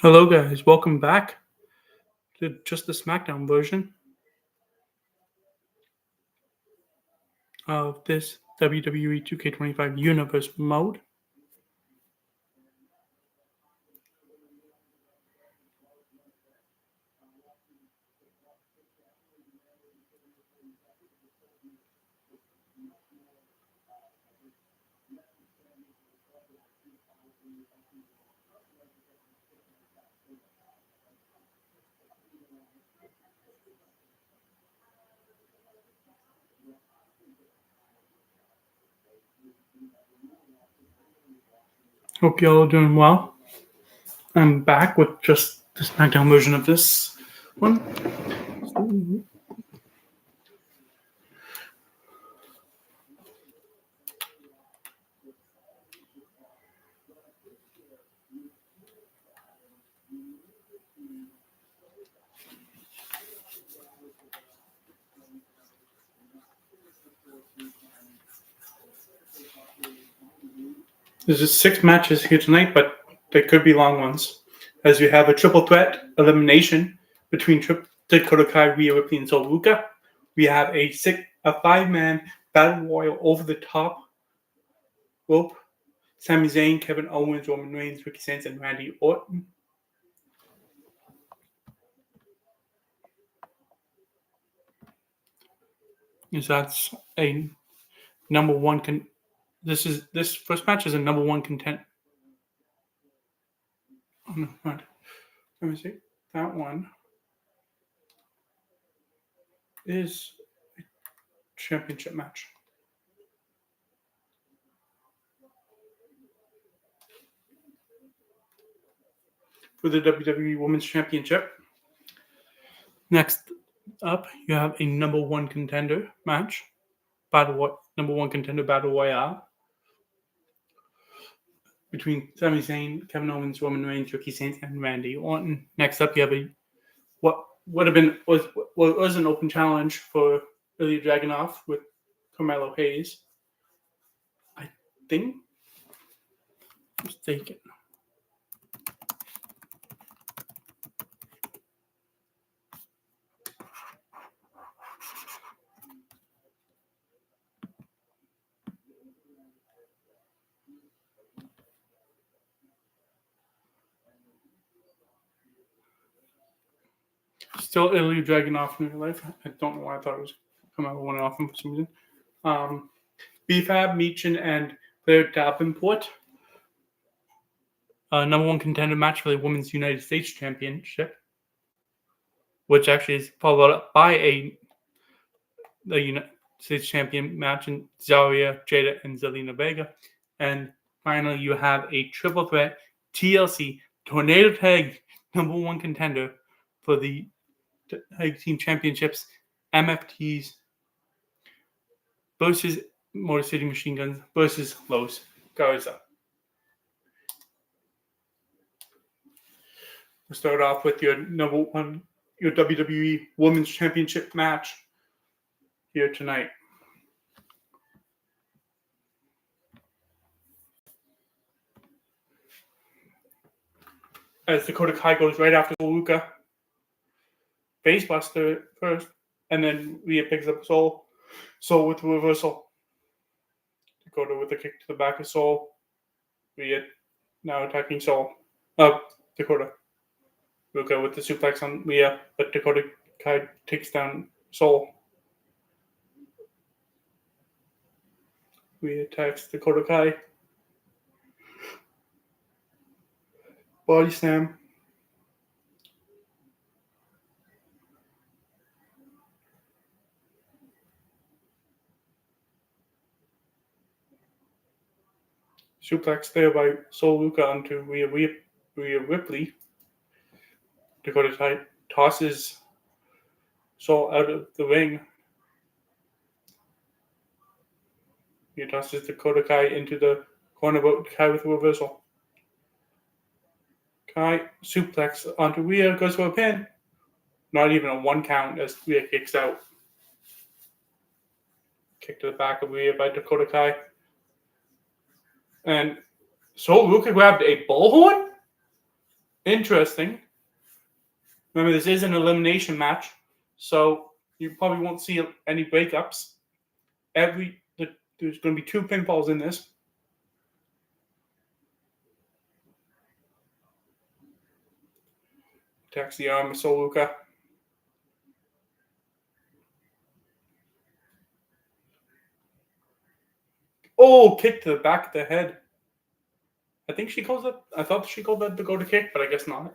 Hello, guys. Welcome back to just the Smackdown version of this WWE 2K25 Universe mode. Hope you all are doing well. I'm back with just the Smackdown version of this one. There's just 6 matches here tonight, but they could be long ones, as you have a triple threat elimination between Dakota Kai, Rhea Ripley, and Sol Ruka. We have a 5-man battle royal over the top rope. Sami Zayn, Kevin Owens, Roman Reigns, Ricky Starks, and Randy Orton. That's a number one. This first match is a number one content. Oh no, what? Let me see. That one is a championship match. For the WWE Women's Championship. Next up, you have a number one contender match. Number one contender battle royale between Sami Zayn, Kevin Owens, Roman Reigns, Ricky Starks, and Randy Orton. Next up, you have what was an open challenge for Ilya Dragunov with Carmelo Hayes. I think mistaken. Still Ilya Dragunov in real life. I don't know why I thought it was Carmelo went off him for some reason. B-Fab, Meechin, and Blair Davenport. Number one contender match for the Women's United States Championship, which actually is followed up by the United States Champion match in Zarya, Jada, and Zelina Vega. And finally, you have a triple threat TLC Tornado Tag number one contender for the Tag Team Championships, MFTs versus Motor City Machine Guns versus Los Garza. We'll start off with your WWE Women's Championship match here tonight. As Dakota Kai goes right after Luka. Facebuster first, and then Rhea picks up Sol with the reversal. Dakota with a kick to the back of Sol. Rhea now attacking Sol. Dakota. Luka with the suplex on Rhea, but Dakota Kai takes down Sol. Rhea attacks Dakota Kai. Body slam. Suplex there by Sol Luka onto Rhea Ripley. Dakota Kai tosses Sol out of the ring. He tosses Dakota Kai into the corner, but Kai with a reversal. Kai suplex onto Rhea, goes for a pin. Not even a 1 count as Rhea kicks out. Kick to the back of Rhea by Dakota Kai. And Sol Luka grabbed a bullhorn? interesting. Remember, this is an elimination match, so you probably won't see any breakups. There's going to be 2 pinfalls in this. Attacks the arm of Soluka. Oh, kick to the back of the head. I think she calls it. I thought she called that the go to kick, but I guess not.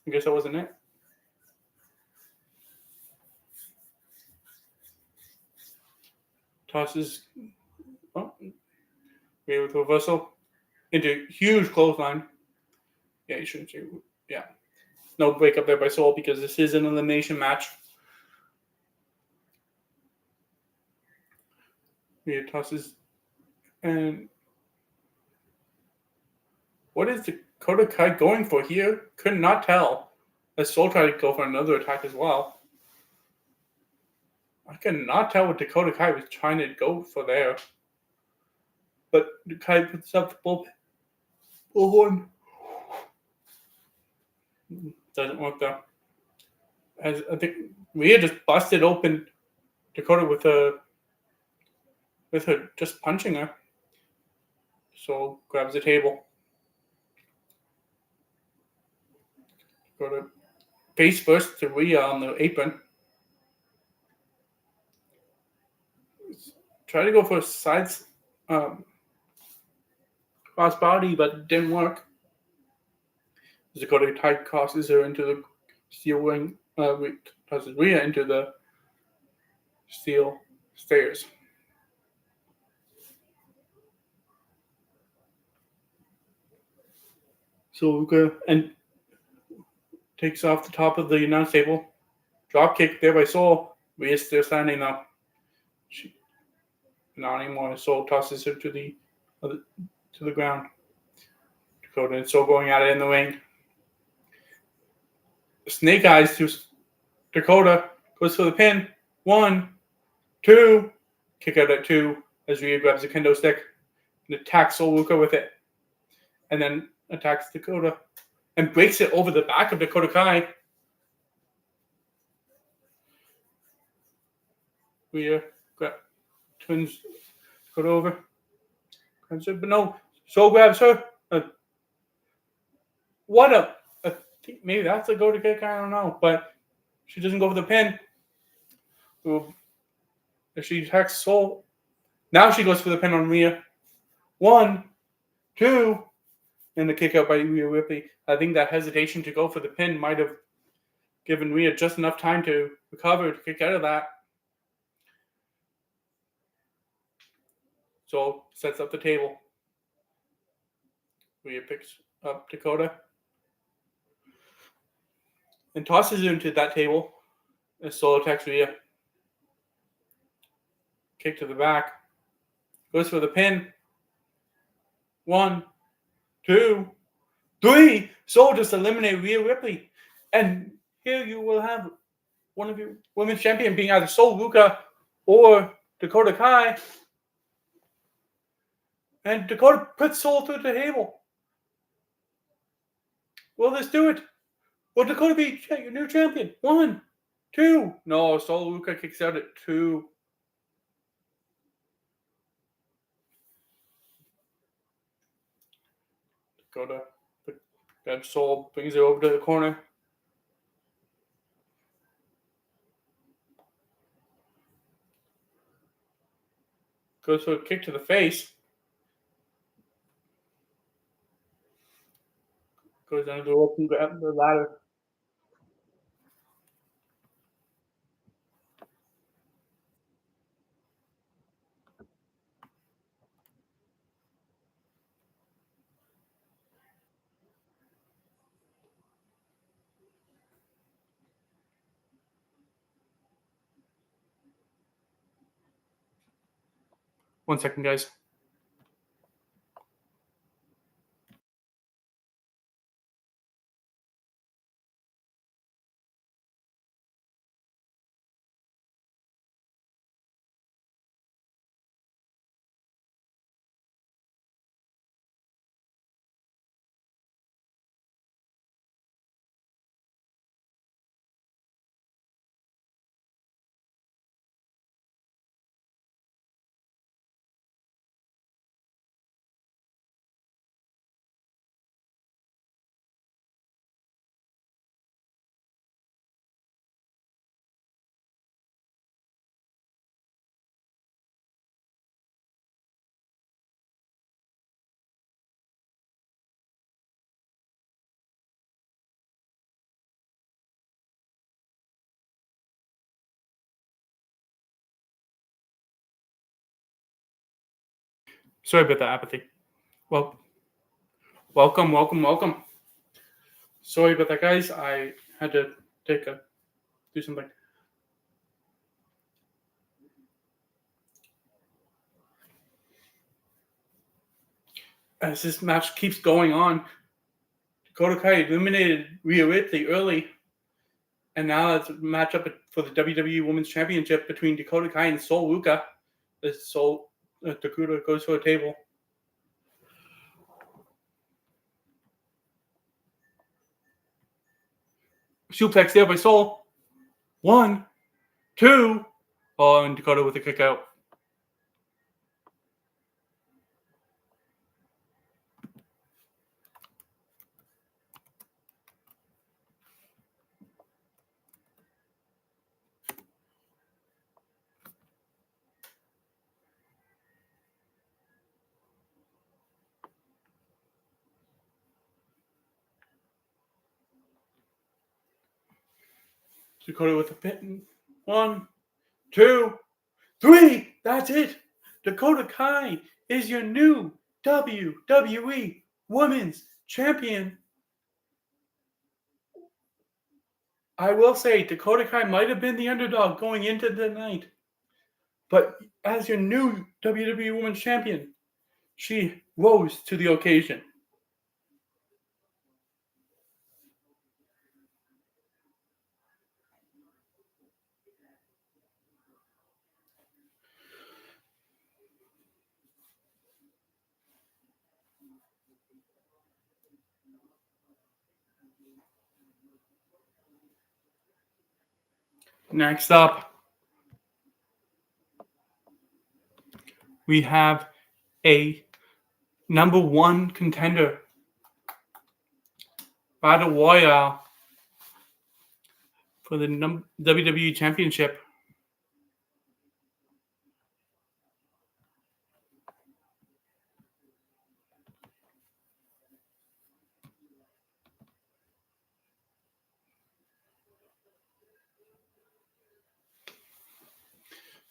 I guess that wasn't it. Tosses. Oh, with reversal into huge clothesline. Yeah, you shouldn't say. Yeah, no breakup there by Soul because this is an elimination match. Rhea tosses, and what is Dakota Kai going for here? Could not tell. As Soul tried to go for another attack as well. I could not tell what Dakota Kai was trying to go for there. But Kai puts up the bullhorn. Doesn't work though. As I think Rhea just busted open Dakota with her just punching her. So grabs the table. Dakota face first to Rhea on the apron. Try to go for a sides cross body, but it didn't work. Dakota Kai crosses her into the steel ring. Tosses Rhea into the steel stairs. So Luka and takes off the top of the announce table. Drop kick there by Soul. Rhea's still standing now. Not anymore. Soul tosses her to the ground. Dakota and Soul going at it in the ring. Snake Eyes to Dakota. Goes for the pin. 1, 2. Kick out at 2 as Rhea grabs a kendo stick and attacks Soul Luka with it. And then attacks Dakota and breaks it over the back of Dakota Kai. Rhea twins Dakota over. But no, Soul grabs her. Maybe that's a go to kick. I don't know, but she doesn't go for the pin. She attacks Soul. Now she goes for the pin on Rhea. 1, 2, and the kick out by Rhea Ripley. I think that hesitation to go for the pin might have given Rhea just enough time to recover to kick out of that. So sets up the table. Rhea picks up Dakota and tosses her into that table. And Soul attacks Rhea. Kick to the back. Goes for the pin. 1, 2, 3. Soul just eliminate Rhea Ripley. And here you will have one of your women's champion being either Soul Luka or Dakota Kai. And Dakota puts Soul through the table. Will this do it? Will Dakota be your new champion? 1, 2. No, Soul Luka kicks out at 2. Dakota grabs Soul, brings it over to the corner. Goes for a kick to the face. Goes under the rope and grabs the ladder. One second, guys. Sorry about the apathy. Well, welcome. Sorry about that, guys. I had to do something. As this match keeps going on, Dakota Kai eliminated Rhea Ripley early, and now it's a matchup for the WWE Women's Championship between Dakota Kai and Sol Ruka. Dakota goes to a table. Suplex there by Sol. 1, 2. Oh, and Dakota with a kick out. Dakota with a pin. 1, 2, 3. That's it. Dakota Kai is your new WWE Women's Champion. I will say Dakota Kai might have been the underdog going into the night, but as your new WWE Women's Champion, she rose to the occasion. Next up, we have a number 1 contender, Battle Royale, for the WWE Championship.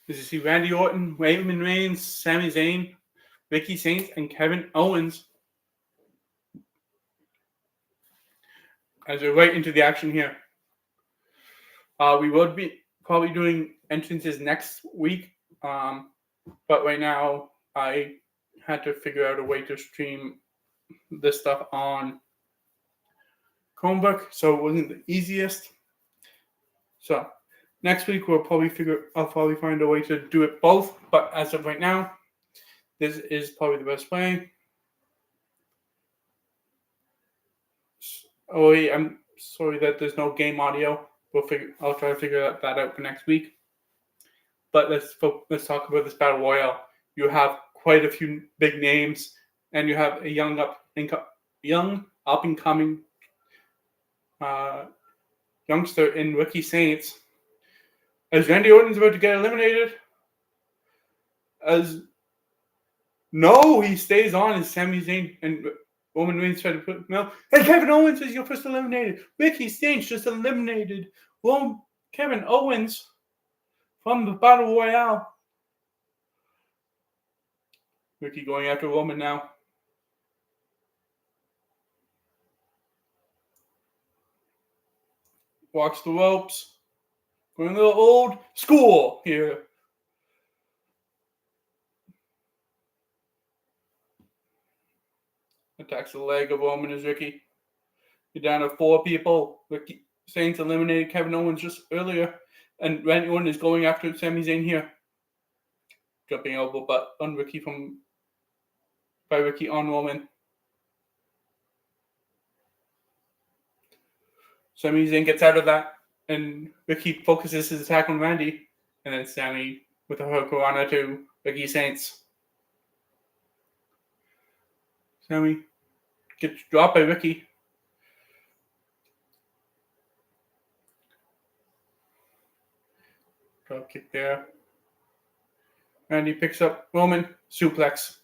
As you see Randy Orton, Roman Reigns, Sami Zayn, Ricky Saints, and Kevin Owens. As we're right into the action here. We will be probably doing entrances next week, but right now I had to figure out a way to stream this stuff on Chromebook, so it wasn't the easiest. So next week I'll probably find a way to do it both, but as of right now, this is probably the best way. Oh, I'm sorry that there's no game audio. I'll try to figure that out for next week. But let's talk about this Battle Royale. You have quite a few big names, and you have a young up and coming youngster in Ricky Saints. As Randy Orton's about to get eliminated, he stays on as Sami Zayn and Roman Reigns tried to put him out. And Kevin Owens is your first eliminated. Ricky Saints just eliminated Kevin Owens from the Battle Royale. Ricky going after Roman now. Walks the ropes. Going a little old school here. Attacks the leg of Roman as Ricky. You're down to 4 people. Ricky Saints eliminated Kevin Owens just earlier. And Randy Orton is going after Sami Zayn here. Jumping elbow butt on Ricky by Ricky on Roman. Sami Zayn gets out of that, and Ricky focuses his attack on Randy, and then Sami with a hurricanrana to Ricky Saints. Sami gets dropped by Ricky. Drop kick there. Randy picks up Roman, suplex.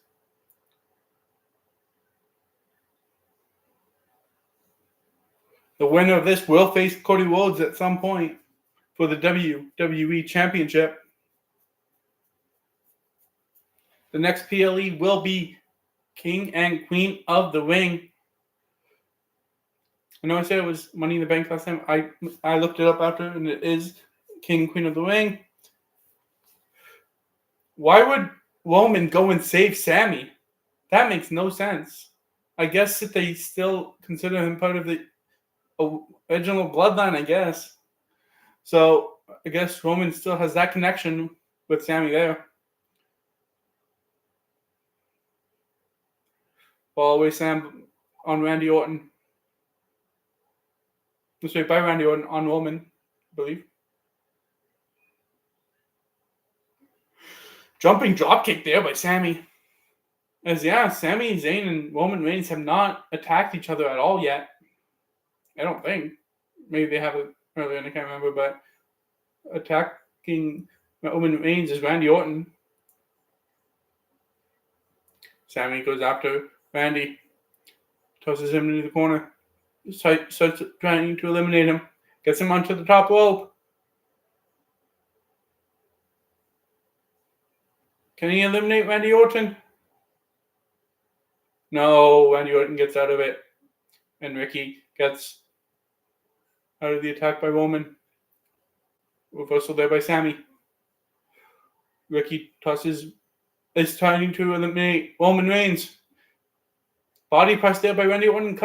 The winner of this will face Cody Rhodes at some point for the WWE Championship. The next PLE will be King and Queen of the Ring. I know I said it was Money in the Bank last time. I looked it up after, and it is King and Queen of the Ring. Why would Roman go and save Sammy? That makes no sense. I guess that they still consider him part of the original bloodline, I guess. So I guess Roman still has that connection with Sammy there. Fall away Sam on Randy Orton. Sorry, by Randy Orton on Roman, I believe. Jumping dropkick there by Sammy. As Sami Zayn and Roman Reigns have not attacked each other at all yet. I don't think. Maybe they have it earlier, and I can't remember, but attacking Roman Reigns is Randy Orton. Sammy goes after Randy. Tosses him into the corner. Starts trying to eliminate him. Gets him onto the top rope. Can he eliminate Randy Orton? No, Randy Orton gets out of it. And Ricky gets out of the attack by Roman. Reversal there by Sammy. Ricky is trying to eliminate Roman Reigns. Body press there by Randy Orton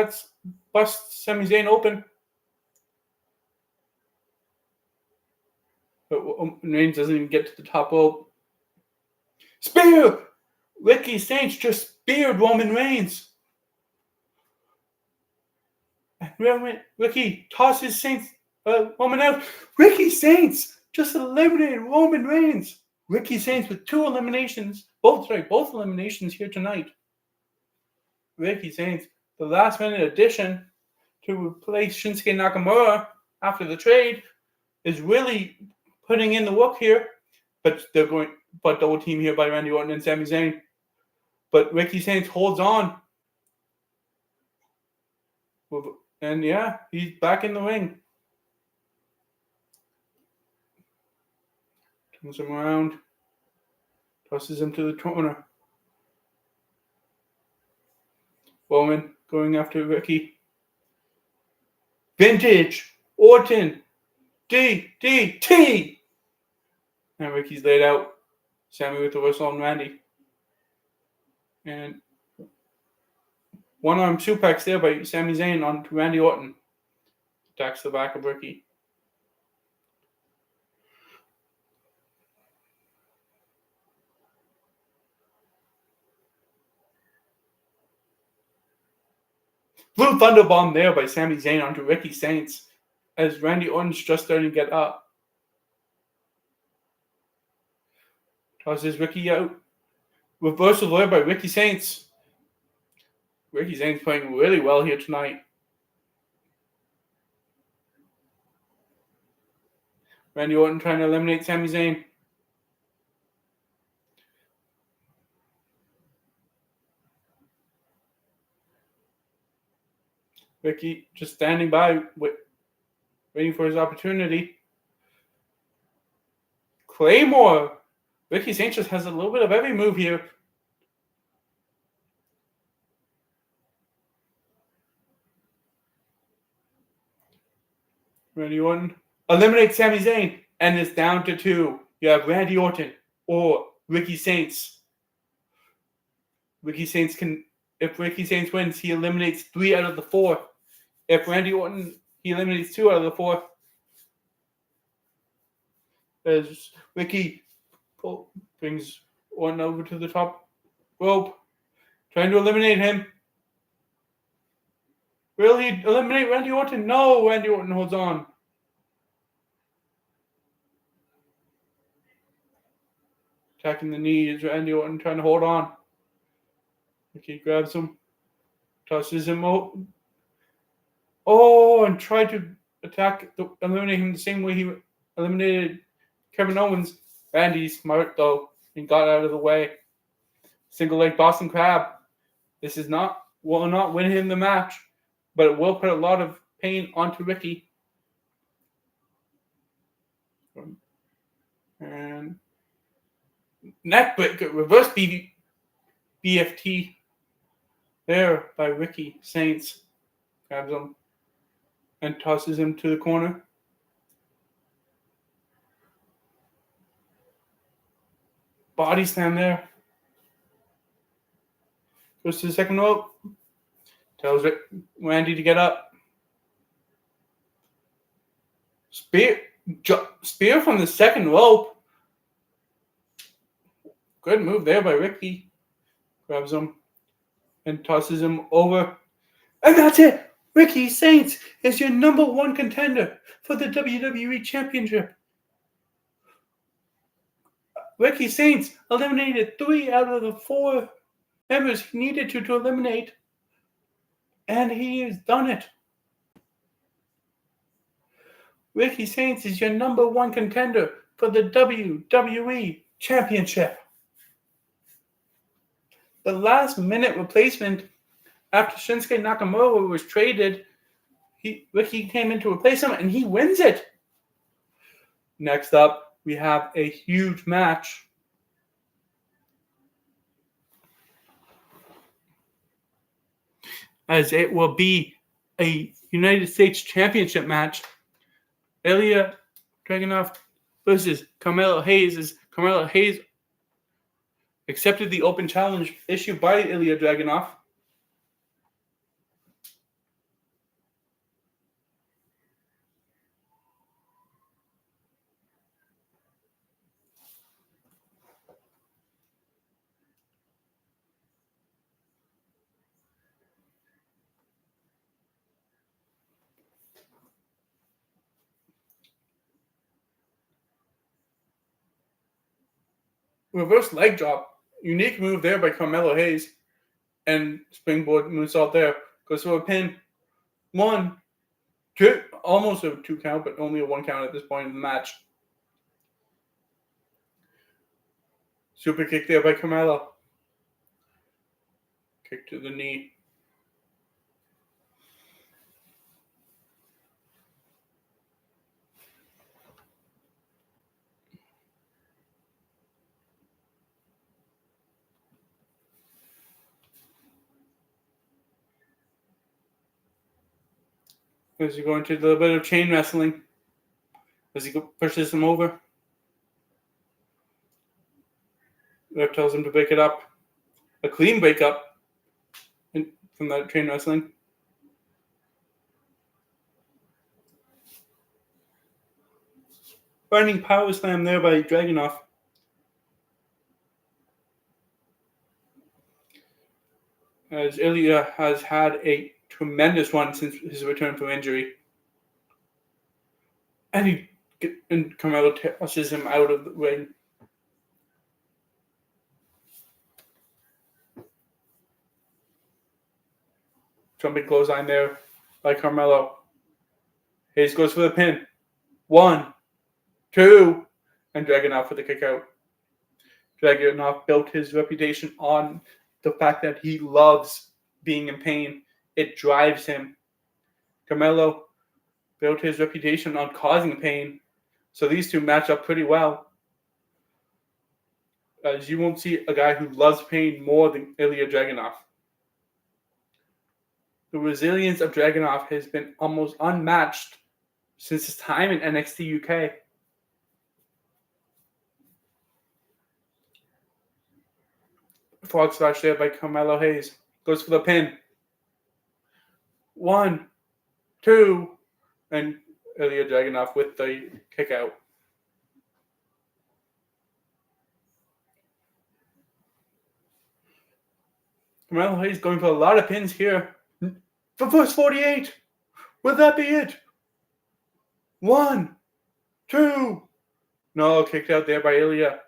busts Sami Zayn open. But Roman Reigns doesn't even get to the top rope. Spear! Ricky Saints just speared Roman Reigns. Ricky tosses Roman out. Ricky Saints just eliminated Roman Reigns. Ricky Saints with two eliminations. Both eliminations here tonight. Ricky Saints, the last minute addition to replace Shinsuke Nakamura after the trade, is really putting in the work here. But double team here by Randy Orton and Sami Zayn. But Ricky Saints holds on. And he's back in the ring. Turns him around. Tosses him to the corner. Roman going after Ricky. Vintage Orton. DDT. And Ricky's laid out. Sammy with the whistle on Randy. And one-arm suplex there by Sami Zayn onto Randy Orton. Attacks the back of Ricky. Blue Thunder Bomb there by Sami Zayn onto Ricky Saints as Randy Orton's just starting to get up. Tosses Ricky out. Reversal there by Ricky Saints. Ricky Saints playing really well here tonight. Randy Orton trying to eliminate Sami Zayn. Ricky just standing by, waiting for his opportunity. Claymore. Ricky Saints just has a little bit of every move here. Randy Orton eliminates Sami Zayn, and it's down to 2. You have Randy Orton or Ricky Saints. If Ricky Saints wins, he eliminates 3 out of the 4. If Randy Orton, he eliminates 2 out of the 4. As Ricky brings Orton over to the top rope, trying to eliminate him. Will he eliminate Randy Orton? No, Randy Orton holds on. Attacking the knee is Randy Orton trying to hold on. Ricky grabs him, tosses him out. Oh, and tried to eliminate him the same way he eliminated Kevin Owens. Randy's smart though and got out of the way. Single leg Boston Crab. This will not win him the match, but it will put a lot of pain onto Ricky. And neckbreaker, reverse BFT there by Ricky Saints. Grabs him and tosses him to the corner. Body slam there. Goes to the second rope. Tells Randy to get up. Spear from the second rope. Good move there by Ricky. Grabs him and tosses him over. And that's it! Ricky Saints is your number one contender for the WWE Championship. Ricky Saints eliminated 3 out of the 4 members he needed to eliminate. And he has done it. Ricky Saints is your number one contender for the WWE Championship. The last minute replacement after Shinsuke Nakamura was traded, Ricky came in to replace him and he wins it. Next up, we have a huge match. As it will be a United States Championship match. Ilya Dragunov versus Carmelo Hayes. As Carmelo Hayes accepted the open challenge issued by Ilya Dragunov. Reverse leg drop. Unique move there by Carmelo Hayes. And springboard moonsault there. Goes for a pin. 1, 2. Almost a 2 count, but only a 1 count at this point in the match. Super kick there by Carmelo. Kick to the knee. As you go into a little bit of chain wrestling. As he pushes him over. Ref tells him to break it up. A clean break up from that chain wrestling. Running power slam there by Dragunov. As Ilya has had a tremendous run since his return from injury. And Carmelo tosses him out of the ring. Jumping clothesline there by Carmelo. Hayes goes for the pin. 1, 2, and Dragunov for the kick out. Dragunov built his reputation on the fact that he loves being in pain. It drives him. Carmelo built his reputation on causing pain. So these two match up pretty well. As you won't see a guy who loves pain more than Ilya Dragunov. The resilience of Dragunov has been almost unmatched since his time in NXT UK. Frog splash there by Carmelo Hayes. Goes for the pin. 1, 2, and Ilya Dragunov with the kick out. Carmelo Hayes going for a lot of pins here. For verse 48. Will that be it? 1, 2. No, kicked out there by Ilya.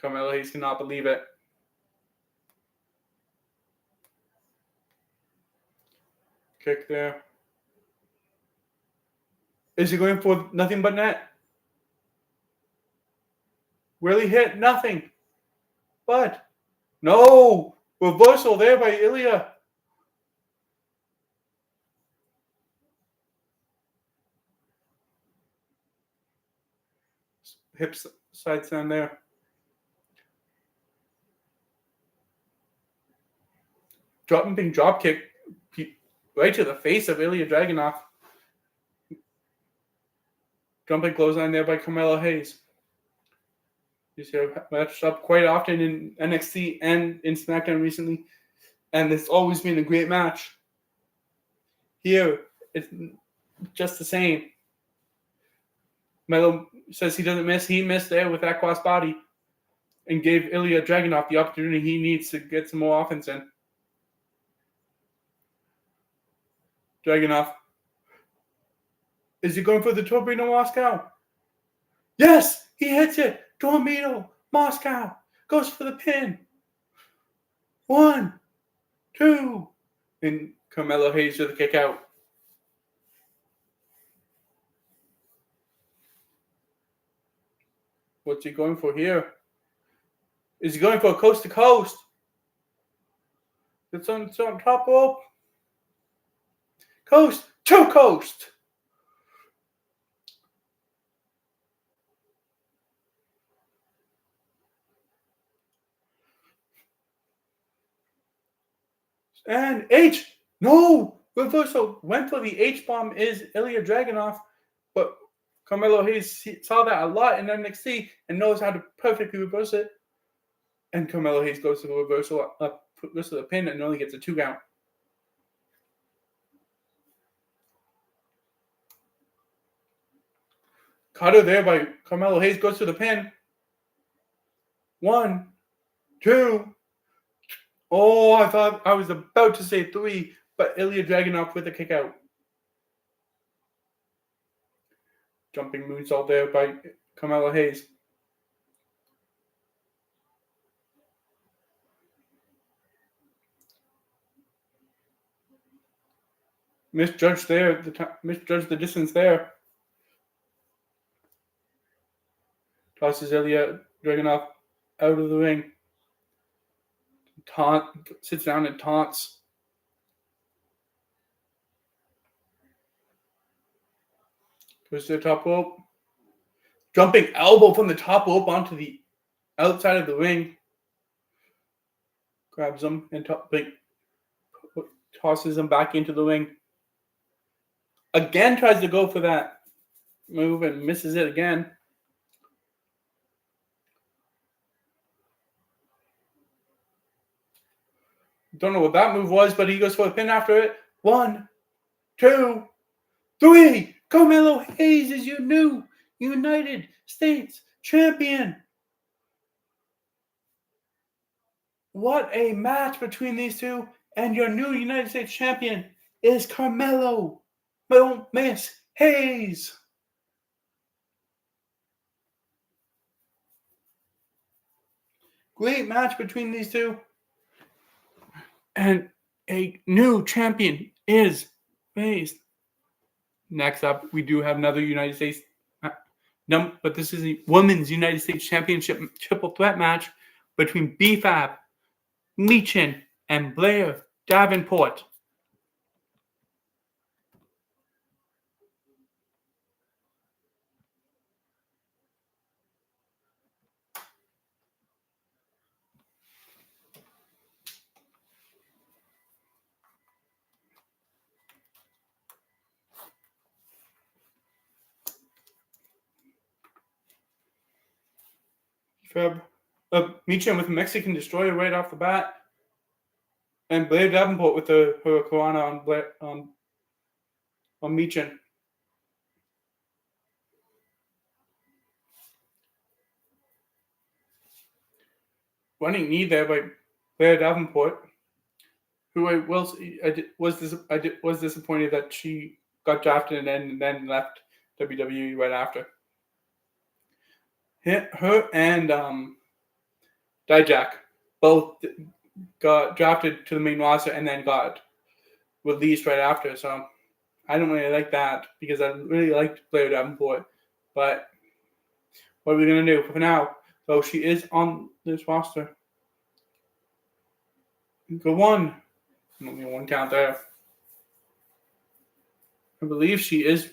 Carmelo Hayes cannot believe it. Kick there. Is he going for nothing but net? Will he hit? Nothing. But no. Reversal there by Ilya. Hips side stand there. jumping drop kick right to the face of Ilya Dragunov. Jumping clothesline there by Carmelo Hayes. You see her matched up quite often in NXT and in SmackDown recently, and it's always been a great match. Here, it's just the same. Melo says he doesn't miss. He missed there with that crossbody and gave Ilya Dragunov the opportunity he needs to get some more offense in. Dragunov. Is he going for the Torpedo Moscow? Yes! He hits it! Torpedo Moscow goes for the pin. 1, 2. And Carmelo Hayes with the kick out. What's he going for here? Is he going for a coast to coast? It's on top rope. Coast to coast. And H. No! Reversal. Went for the H-bomb is Ilya Dragunov. But Carmelo Hayes saw that a lot in NXT and knows how to perfectly reverse it. And Carmelo Hayes goes to the reversal up to the pin and only gets a 2 count. Cutter there by Carmelo Hayes goes to the pin. 1, 2. Oh, I thought I was about to say 3, but Ilya Dragunov with a kick out. Jumping moonsault there by Carmelo Hayes. Misjudged there. Misjudged the distance there. Tosses Ilya Dragunov out of the ring. Sits down and taunts. Goes to the top rope. Jumping elbow from the top rope onto the outside of the ring. Grabs him and tosses him back into the ring. Again tries to go for that move and misses it again. Don't know what that move was, but he goes for a pin after it. 1, 2, 3. Carmelo Hayes is your new United States champion. What a match between these two. And your new United States champion is Carmelo. Don't miss Hayes. Great match between these two. And a new champion is raised. Next up, we do have another United States, but this is a Women's United States Championship triple threat match between B-Fab, Meechin, and Blair Davenport. Meechin with a Mexican Destroyer right off the bat. And Blair Davenport with the Hurricanrana on Meechin. Running knee there by Blair Davenport, who I was disappointed that she got drafted and then left WWE right after. Her and Dijak both got drafted to the main roster and then got released right after. So I don't really like that because I really liked Blair Davenport. But what are we going to do for now? So she is on this roster. Go 1. Only 1 count there. I believe she is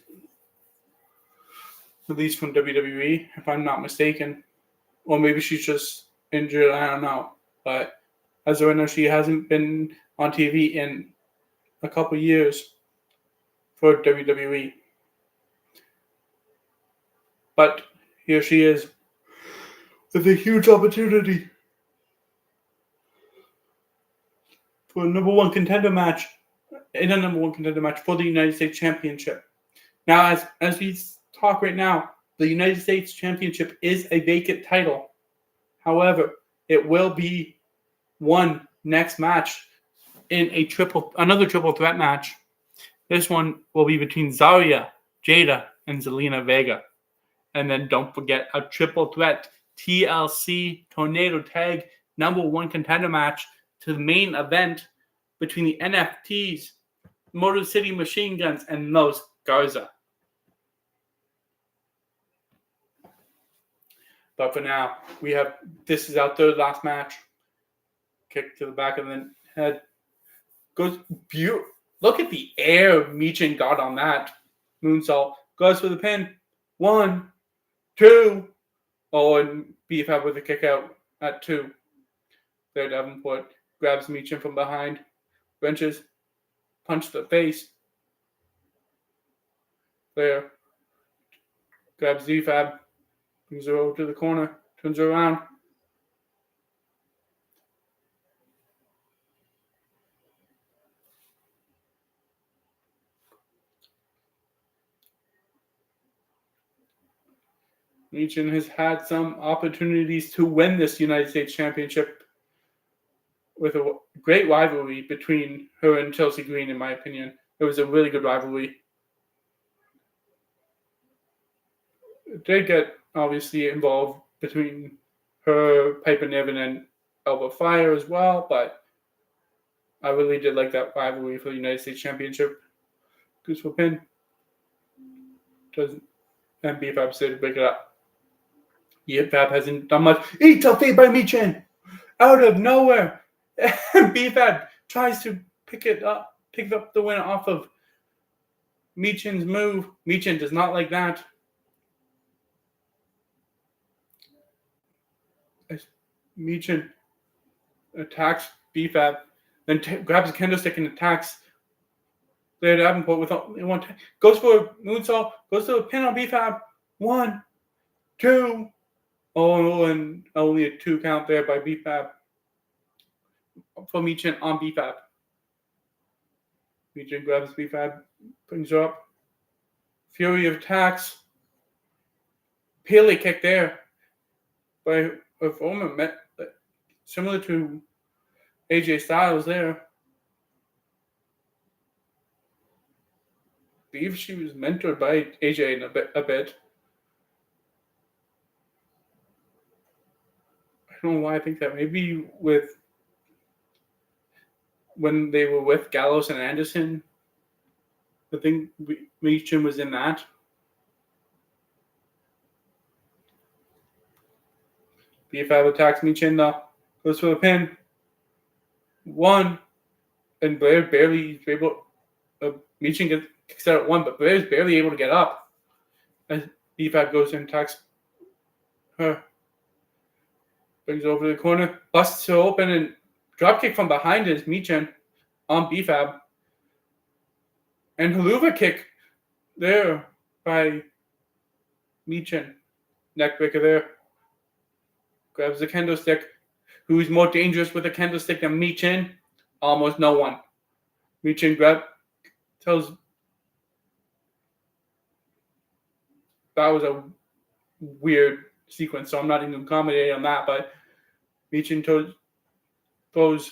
released from WWE, if I'm not mistaken. Or maybe she's just injured, I don't know. But as of right now, she hasn't been on TV in a couple years for WWE. But here she is with a huge opportunity for a number one contender match for the United States Championship. Now, as we talk right now, the United States Championship is a vacant title. However, it will be won next match in another triple threat match. This one will be between Zarya, Jada, and Zelina Vega. And then don't forget a triple threat TLC Tornado Tag number one contender match to the main event between the NFTs, Motor City Machine Guns, and Los Garza. But for now, this is our third last match. Kick to the back of the head. Look at the air Michin got on that moonsault. Goes for the pin. 1, 2. Oh, and BFAB with a kick out at 2. There, Davenport grabs Michin from behind. Wrenches. Punch the face. There. Grabs BFAB. Brings her over to the corner. Turns her around. Michin has had some opportunities to win this United States Championship with a great rivalry between her and Chelsea Green, in my opinion. It was a really good rivalry. It did get, obviously, involved between her, Piper Niven, and Alba Fire as well, but I really did like that rivalry for the United States Championship. Goose for pin. And BFAB said to break it up. BFAB hasn't done much. Eat a feed by Michin! Out of nowhere! And BFAB tries to pick up the win off of Michin's move. Michin does not like that. As Michin attacks BFAB, then grabs a kendo stick and attacks Blair Davenport with one. Goes for a moonsault, goes to a pin on BFAB. 1, 2. Oh, and only a 2 count there by BFAB. For Michin on BFAB. Michin grabs BFAB, brings her up. Fury of attacks. Pele kick there by a former, similar to AJ Styles there. I believe she was mentored by AJ in a bit. I don't know why I think that. Maybe when they were with Gallows and Anderson, I think Michin was in that. BFAB attacks Michin though. Goes for the pin. 1. And Blair barely is able. Michin kicks out at 1, but Blair's barely able to get up. As BFAB goes and attacks her. Brings her over to the corner. Busts her open and dropkick from behind is Michin on BFAB. And haluva kick there by Michin. Neckbreaker there. Grabs the kendo stick. Who's more dangerous with a kendo stick than Michin? Almost no one. Michin tells. That was a weird sequence, so I'm not even going to comment on that. But Michin throws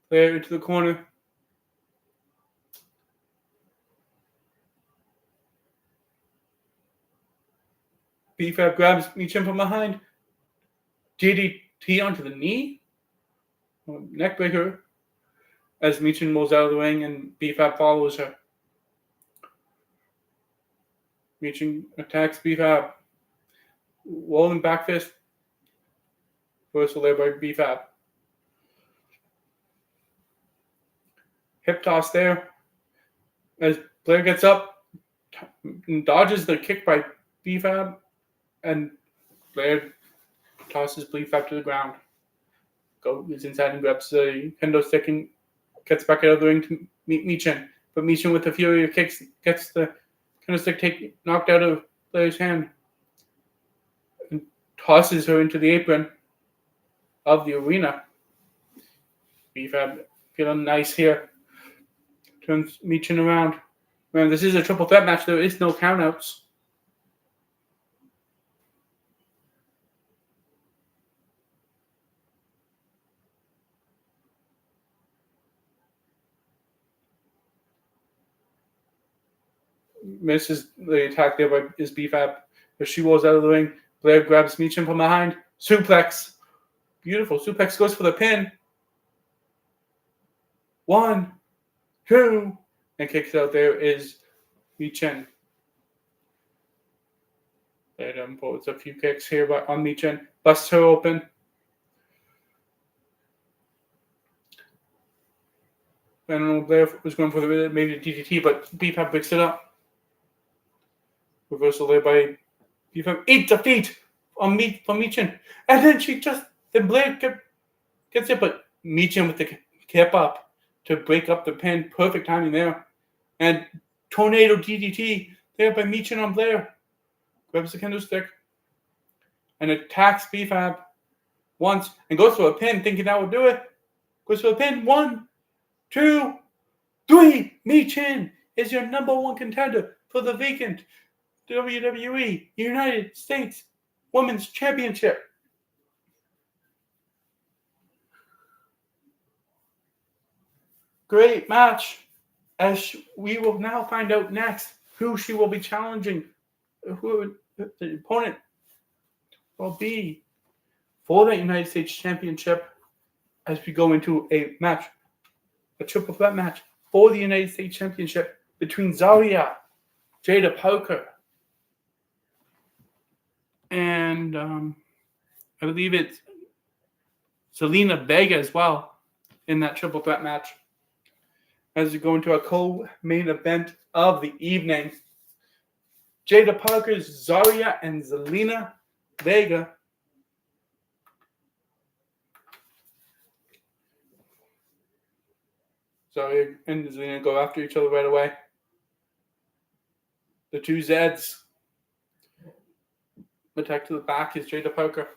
Blair into the corner. BFAB grabs Michin from behind. DDT onto the knee. Neckbreaker as Michin moves out of the ring and BFAB follows her. Michin attacks BFAB. Rolling back fist. Reversal there by BFAB. Hip toss there. As Blair gets up and dodges the kick by BFAB. And Blair tosses BFAB to the ground. Goes inside and grabs the kendo stick and gets back out of the ring to meet Michin. But Michin with a fury of kicks gets the candlestick knocked out of Blair's hand and tosses her into the apron of the arena. BFAB feeling nice here. Turns Michin around. Remember, this is a triple threat match. There is no countouts. Misses the attack there by his BFAB. As she rolls out of the ring, Blair grabs Michin from behind. Suplex. Beautiful. Suplex goes for the pin. 1, 2. And kicks out there is Michin. Blair pulls a few kicks here on Michin. Busts her open. I don't know if Blair was going for maybe the DDT, but BFAB picks it up. Reversal there by BFAB. 8 defeat from Michin. And then Blair gets it, but Michin with the cap up to break up the pin. Perfect timing there. And tornado DDT there by Michin on Blair. Grabs the candlestick and attacks BFAB once and goes for a pin, thinking that would do it. Goes for a pin. 1, 2, 3. Michin is your #1 contender for the vacant WWE United States Women's Championship. Great match. As we will now find out next who she will be challenging, who the opponent will be for the United States Championship as we go into a triple threat match for the United States Championship between Zarya, Jada Parker, and I believe it's Zelina Vega as well in that triple threat match. As we go into a co-main event of the evening, Jada Parker's Zarya and Zelina Vega Zarya and Zelina go after each other right away. The two Zeds. Attack to the back is Jada Parker.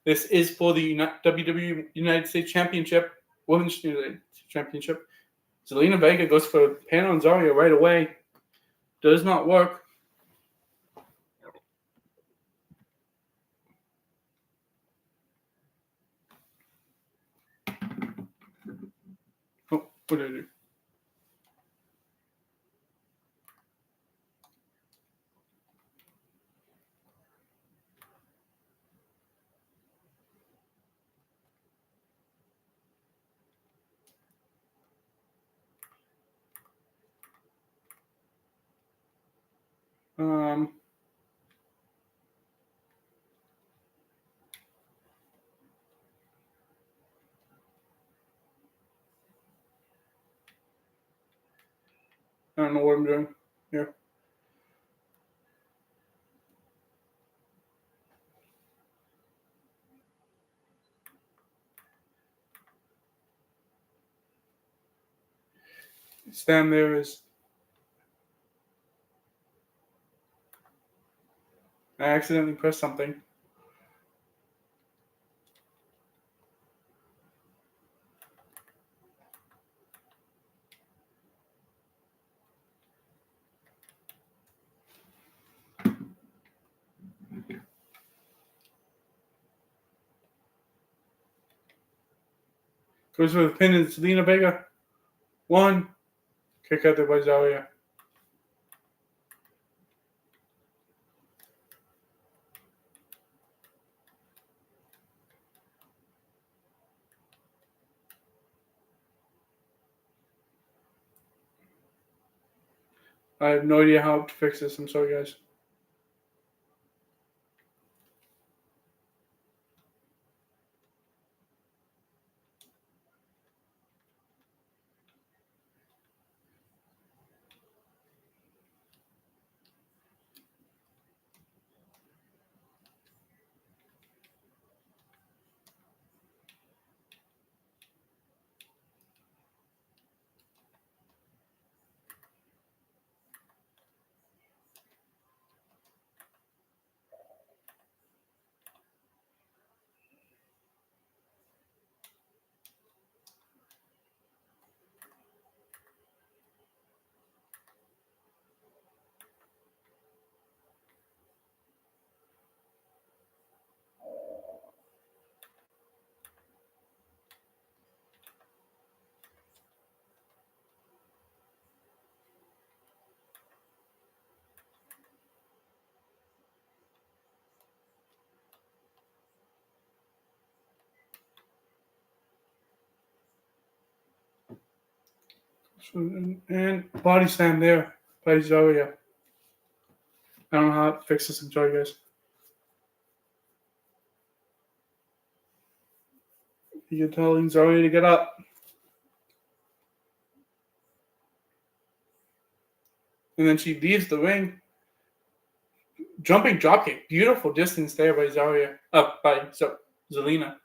This is for the WWE United States Championship, Women's United States Championship. Zelina Vega goes for a pin on Zarya right away. Does not work. Oh, what did I do? I don't know what I'm doing here. Stand there is. I accidentally pressed something. Goes for the pin is Zelina Vega. 1. Kick out there by Zarya. I have no idea how to fix this. I'm sorry, guys. So, and body slam there by Zarya. I don't know how it fixes. I'm sorry, guys. You're telling Zarya to get up. And then she leaves the ring. Jumping dropkick. Beautiful distance there by Zarya. By Zelina.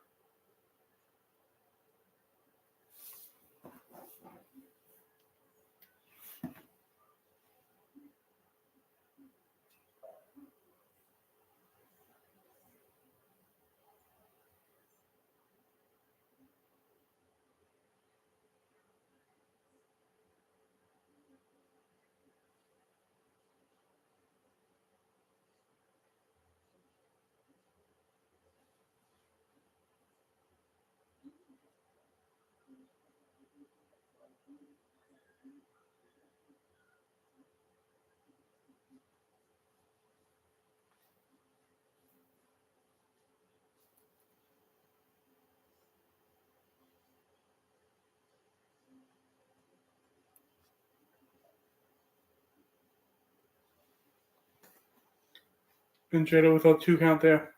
And Jada with a 2 count there.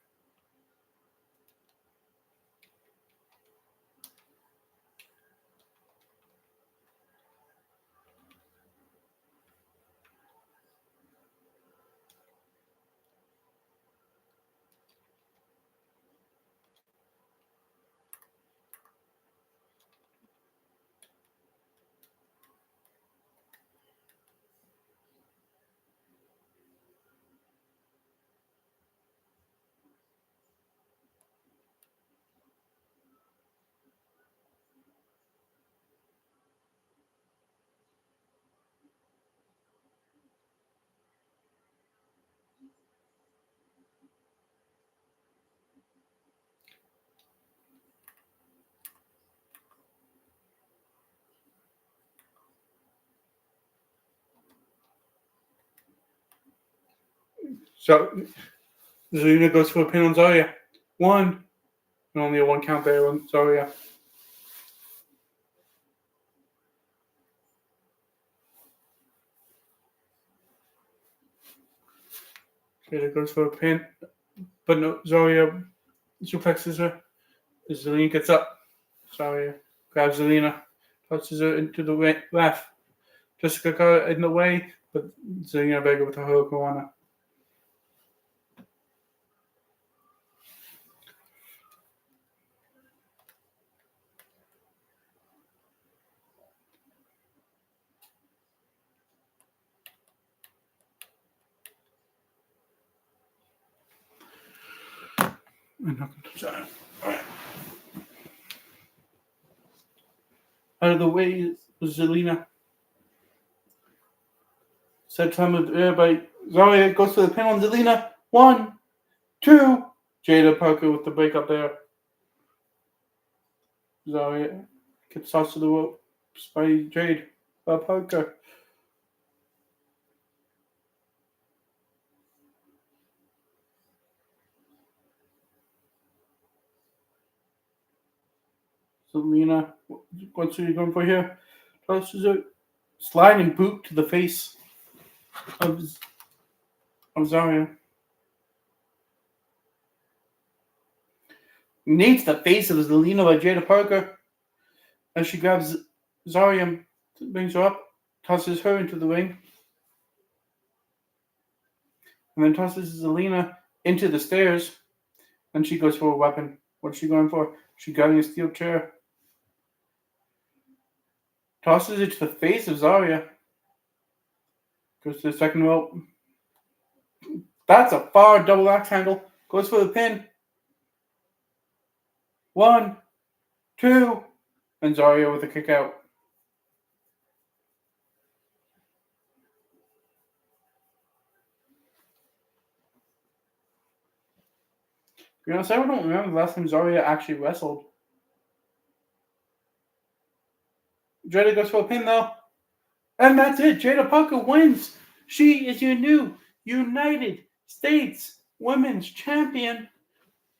So Zelina goes for a pin on Zarya. 1. And only a 1 count there on Zarya. Jada goes for a pin. But no, Zarya suplexes her. Zelina gets up. Zarya grabs Zelina. Touches her into the left. Jessica got in the way, but Zelina Vega with a Hurricanrana. I'm not going to touch that. All right. Out of the way is Zelina. Set time of by Zarya goes for the pin on Zelina. 1, 2. Jada Parker with the break up there. Zarya gets tossed to the ropes by Jade Parker. Zelina, what's she going for here? Tosses a sliding boot to the face of Zarya. Nates the face of Zelina by Jada Parker as she grabs Zarya, brings her up, tosses her into the ring, and then tosses Zelina into the stairs, and she goes for a weapon. What's she going for? She's grabbing a steel chair. Tosses it to the face of Zarya. Goes to the second rope. That's a far double axe handle. Goes for the pin. 1, 2. And Zarya with a kick out. To be honest, I don't remember the last time Zarya actually wrestled. Jada goes for a pin though. And that's it. Jada Parker wins. She is your new United States Women's Champion.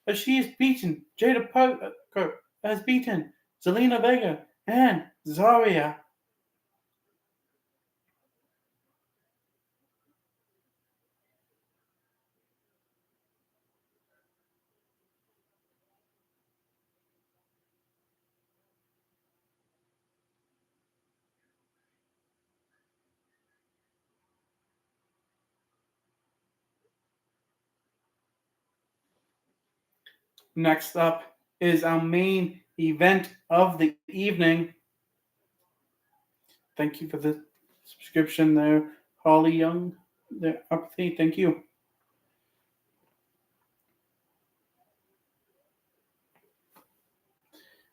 As she has beaten Jada Parker, has beaten Zelina Vega and Zarya. Next up is our main event of the evening. Thank you for the subscription there, Holly Young. There, Apathy, thank you.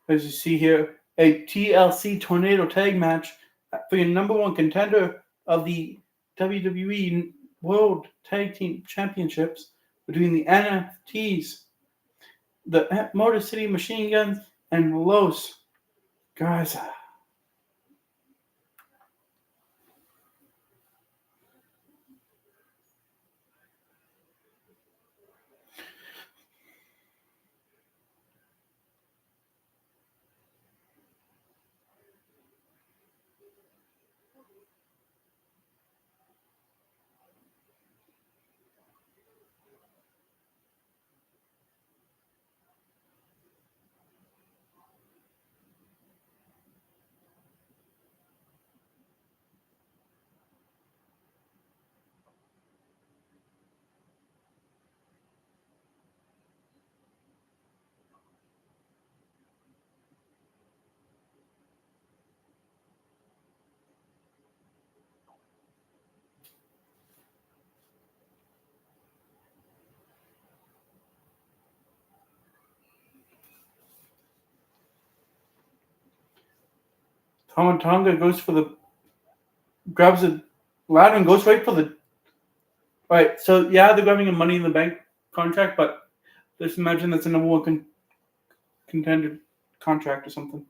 As you see here, a TLC Tornado Tag match for your number one contender of the WWE World Tag Team Championships between the NFTs, the Motor City Machine Guns, and Los. Guys, Tonga grabs a ladder and goes right for the. Right, so yeah, they're grabbing a Money in the Bank contract, but just imagine that's a number one contender contract or something.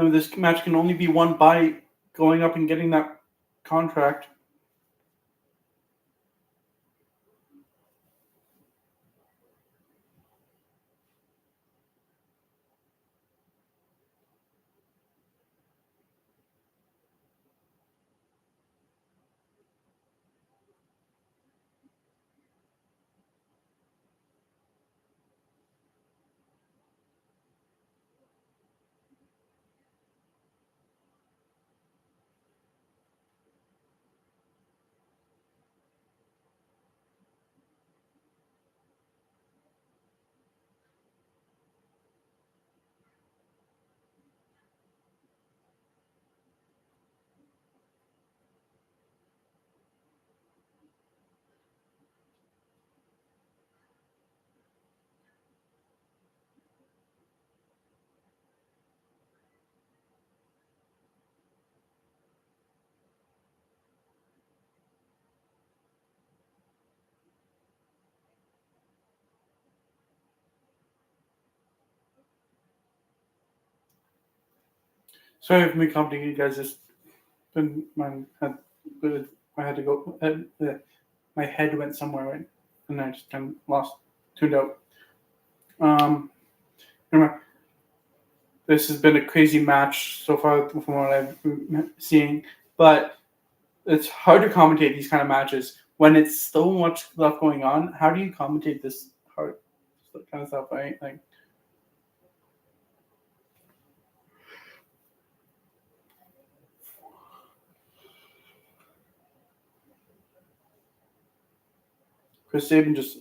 This match can only be won by going up and getting that contract. Sorry for me commenting, you guys. Just been I had to go. My head went somewhere, and I just kind of tuned out. Anyway, this has been a crazy match so far from what I've been seeing, but it's hard to commentate these kind of matches when it's so much stuff going on. How do you commentate this hard kind of stuff, right? Like, Chris Sabin just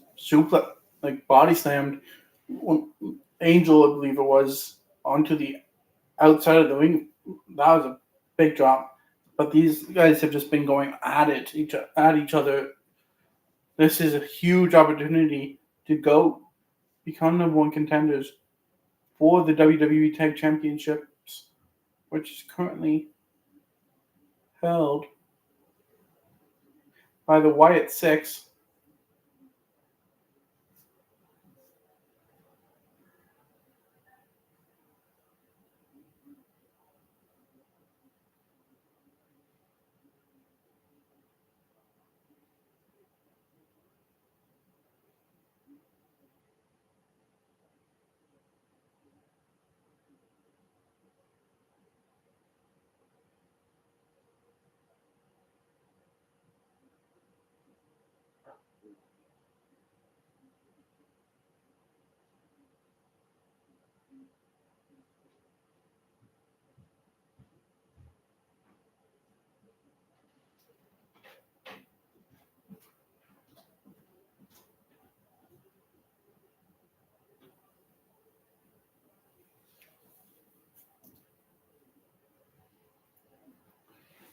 body slammed Angel, I believe it was, onto the outside of the ring. That was a big drop. But these guys have just been going at each other. This is a huge opportunity to go become number one contenders for the WWE Tag Championships, which is currently held by the Wyatt Six.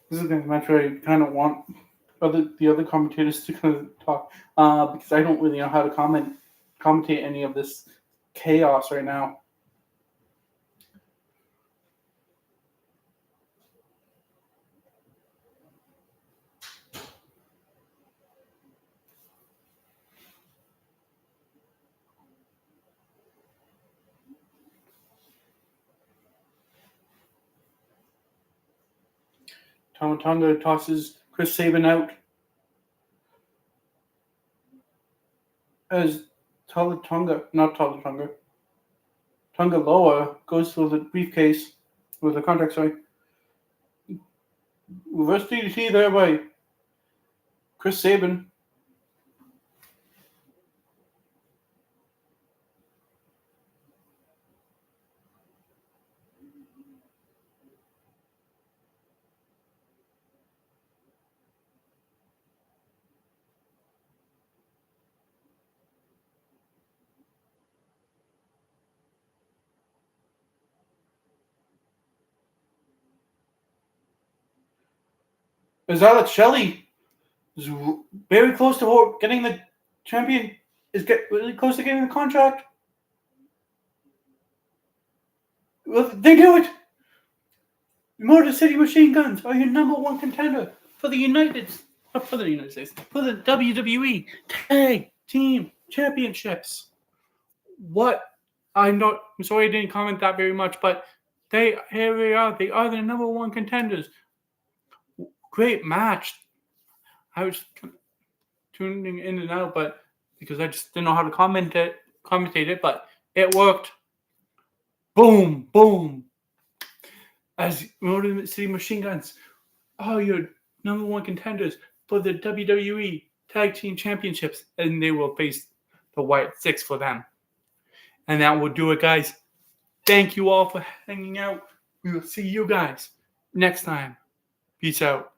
This is a match where I kind of want the other commentators to kind of talk because I don't really know how to commentate any of this chaos right now. Tama Tonga tosses Chris Sabin out as Tonga Loa goes for the briefcase with the contract, sorry. Reverse DDT there by Chris Sabin. As Alex Shelley is very close to getting the champion, really close to getting the contract. Well, they do it! Motor City Machine Guns are your number one contender for the for the WWE Tag Team Championships. I'm sorry I didn't comment that very much, but here they are. They are the number one contenders. Great match. I was tuning in and out, but because I just didn't know how to commentate it, but it worked. Boom, boom. As Motor City Machine Guns are your number one contenders for the WWE Tag Team Championships, and they will face the White Six for them. And that will do it, guys. Thank you all for hanging out. We will see you guys next time. Peace out.